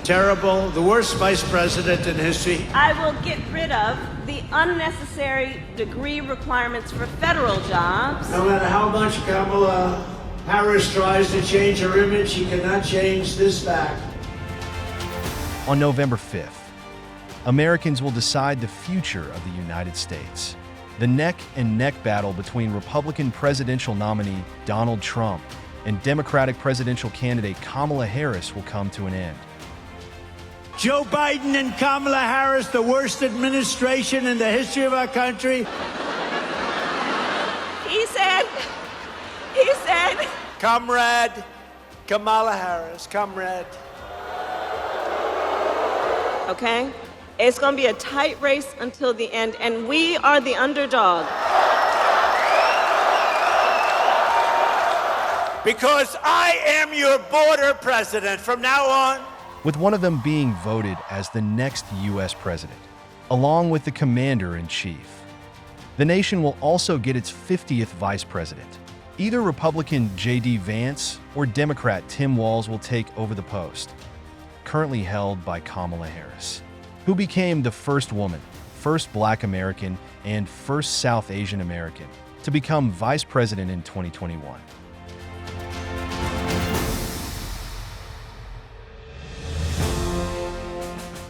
terrible, the worst vice president in history. I will get rid of the unnecessary degree requirements for federal jobs. No matter how much Kamala Harris tries to change her image, she cannot change this fact. On November 5th, Americans will decide the future of the United States. The neck-and-neck battle between Republican presidential nominee Donald Trump and Democratic presidential candidate Kamala Harris will come to an end. Joe Biden and Kamala Harris, the worst administration in the history of our country. He said, Comrade Kamala Harris, comrade. okay? It's going to be a tight race until the end, and we are the underdog. Because I am your border president from now on. With one of them being voted as the next U.S. president, along with the commander-in-chief. The nation will also get its 50th vice president. Either Republican JD Vance or Democrat Tim Walz will take over the post, currently held by Kamala Harris, who became the first woman, first Black American, and first South Asian American to become vice president in 2021.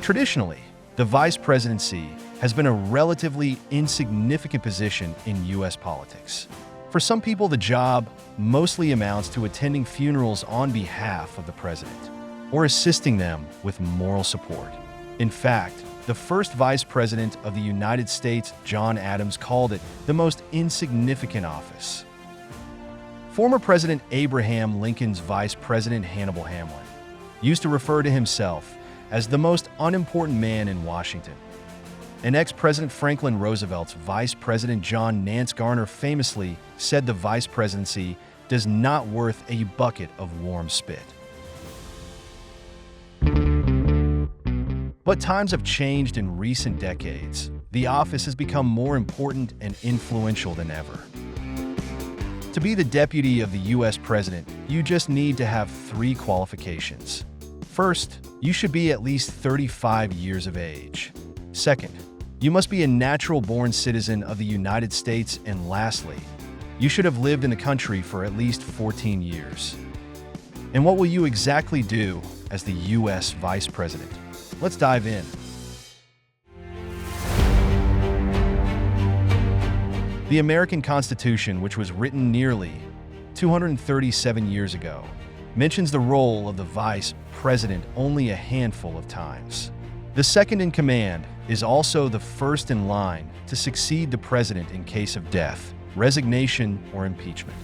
Traditionally, the vice presidency has been a relatively insignificant position in U.S. politics. For some people, the job mostly amounts to attending funerals on behalf of the president or assisting them with moral support. In fact, the first vice president of the United States, John Adams, called it the most insignificant office. Former President Abraham Lincoln's vice president, Hannibal Hamlin, used to refer to himself as the most unimportant man in Washington. And ex-President Franklin Roosevelt's Vice President John Nance Garner famously said the vice presidency does not worth a bucket of warm spit. But times have changed in recent decades. The office has become more important and influential than ever. To be the deputy of the U.S. president, you just need to have 3 qualifications. First, you should be at least 35 years of age. Second, you must be a natural-born citizen of the United States. And lastly, you should have lived in the country for at least 14 years. And what will you exactly do as the U.S. Vice President? Let's dive in. The American Constitution, which was written nearly 237 years ago, mentions the role of the vice president only a handful of times. The second in command is also the first in line to succeed the president in case of death, resignation, or impeachment.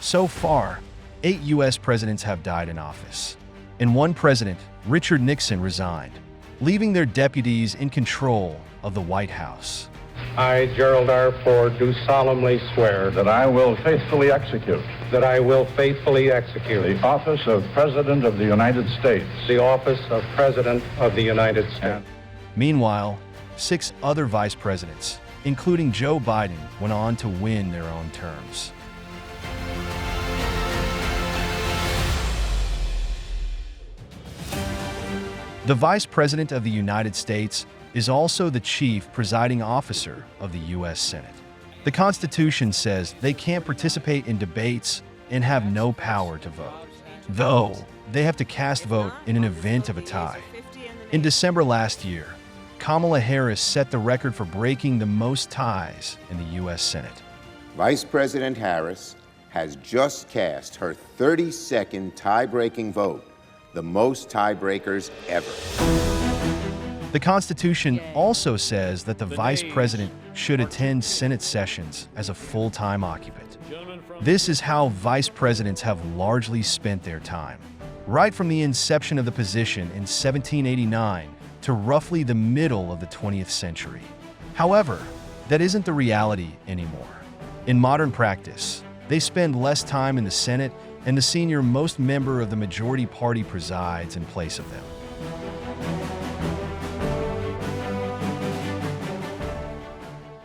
So far, 8 U.S. presidents have died in office, and one president, Richard Nixon, resigned, leaving their deputies in control of the White House. I, Gerald R. Ford, do solemnly swear that I will faithfully execute the office of President of the United States. The office of President of the United States. Meanwhile, 6 other vice presidents, including Joe Biden, went on to win their own terms. The Vice President of the United States is also the chief presiding officer of the U.S. Senate. The Constitution says they can't participate in debates and have no power to vote, though they have to cast vote in an event of a tie. In December last year, Kamala Harris set the record for breaking the most ties in the U.S. Senate. Vice President Harris has just cast her 32nd tie-breaking vote, the most tiebreakers ever. The Constitution also says that the vice president should attend Senate sessions as a full-time occupant. This is how vice presidents have largely spent their time, right from the inception of the position in 1789 to roughly the middle of the 20th century. However, that isn't the reality anymore. In modern practice, they spend less time in the Senate, and the senior most member of the majority party presides in place of them.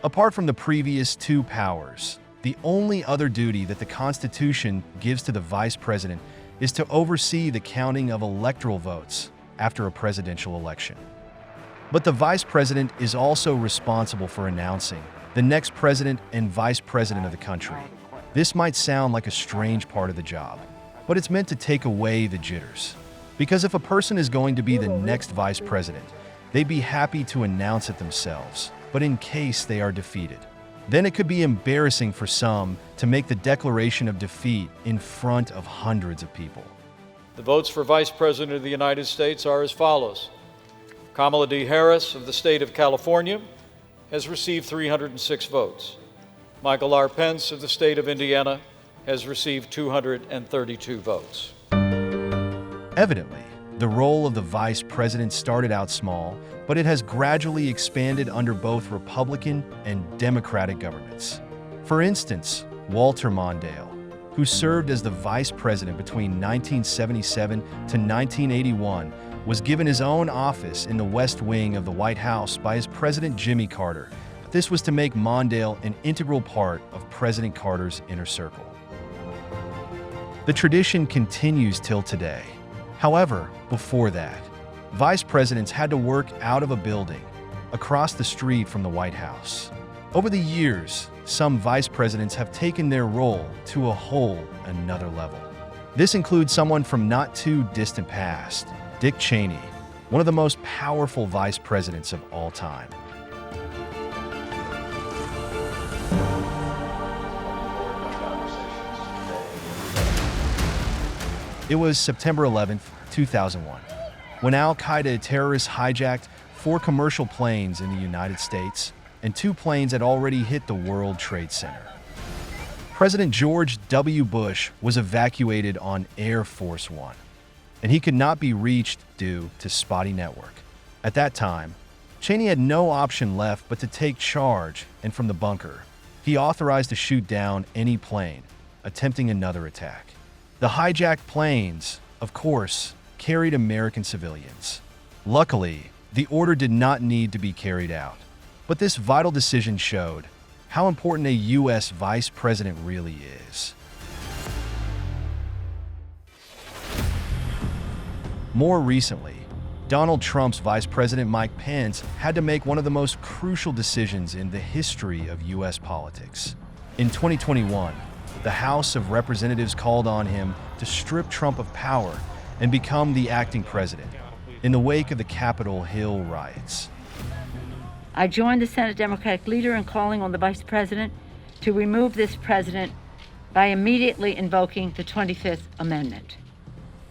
Apart from the previous 2 powers, the only other duty that the Constitution gives to the vice president is to oversee the counting of electoral votes after a presidential election. But the vice president is also responsible for announcing the next president and vice president of the country. This might sound like a strange part of the job, but it's meant to take away the jitters. Because if a person is going to be the next vice president, they'd be happy to announce it themselves, but in case they are defeated, then it could be embarrassing for some to make the declaration of defeat in front of hundreds of people. The votes for Vice President of the United States are as follows. Kamala D. Harris of the state of California has received 306 votes. Michael R. Pence of the state of Indiana has received 232 votes. Evidently, the role of the vice president started out small, but it has gradually expanded under both Republican and Democratic governments. For instance, Walter Mondale, who served as the vice president between 1977 to 1981, was given his own office in the West Wing of the White House by his President Jimmy Carter. But this was to make Mondale an integral part of President Carter's inner circle. The tradition continues till today. However, before that, vice presidents had to work out of a building across the street from the White House. Over the years, some vice presidents have taken their role to a whole another level. This includes someone from not too distant past, Dick Cheney, one of the most powerful vice presidents of all time. It was September 11, 2001, when al-Qaeda terrorists hijacked 4 commercial planes in the United States, and 2 planes had already hit the World Trade Center. President George W. Bush was evacuated on Air Force One, and he could not be reached due to spotty network. At that time, Cheney had no option left but to take charge, and from the bunker, he authorized to shoot down any plane attempting another attack. The hijacked planes, of course, carried American civilians. Luckily, the order did not need to be carried out, but this vital decision showed how important a U.S. vice president really is. More recently, Donald Trump's Vice President Mike Pence had to make one of the most crucial decisions in the history of U.S. politics. In 2021, the House of Representatives called on him to strip Trump of power and become the acting president in the wake of the Capitol Hill riots. I joined the Senate Democratic leader in calling on the Vice President to remove this president by immediately invoking the 25th Amendment.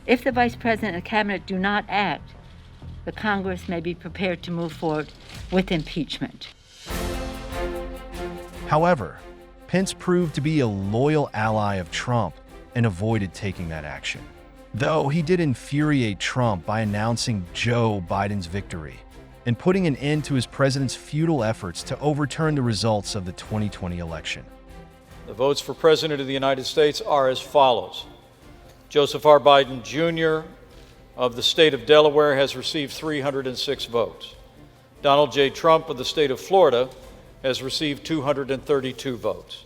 If the Vice President and Cabinet do not act, the Congress may be prepared to move forward with impeachment. However, Pence proved to be a loyal ally of Trump and avoided taking that action. Though he did infuriate Trump by announcing Joe Biden's victory and putting an end to his president's futile efforts to overturn the results of the 2020 election. The votes for President of the United States are as follows. Joseph R. Biden, Jr. of the state of Delaware has received 306 votes. Donald J. Trump of the state of Florida has received 232 votes.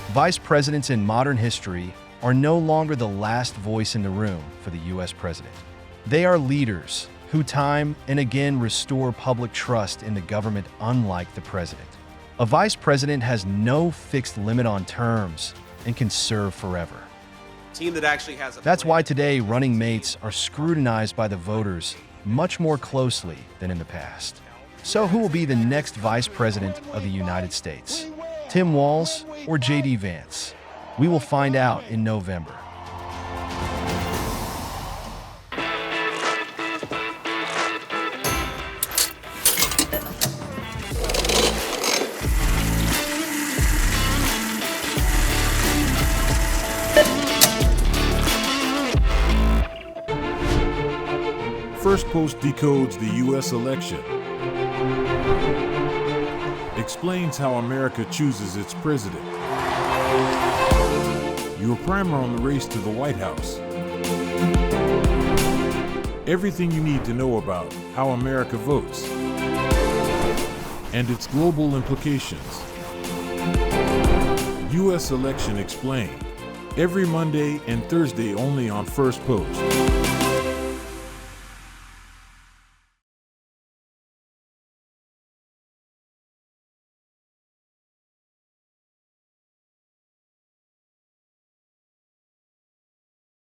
Vice presidents in modern history are no longer the last voice in the room for the U.S. president. They are leaders who time and again restore public trust in the government, unlike the president. A vice president has no fixed limit on terms and can serve forever. Team that actually has a That's why today running mates are scrutinized by the voters much more closely than in the past. So who will be the next vice president of the United States? Tim Walz or JD Vance? We will find out in November. Firstpost decodes the U.S. election, explains how America chooses its president, your primer on the race to the White House, everything you need to know about how America votes, and its global implications. U.S. Election Explained, every Monday and Thursday only on Firstpost.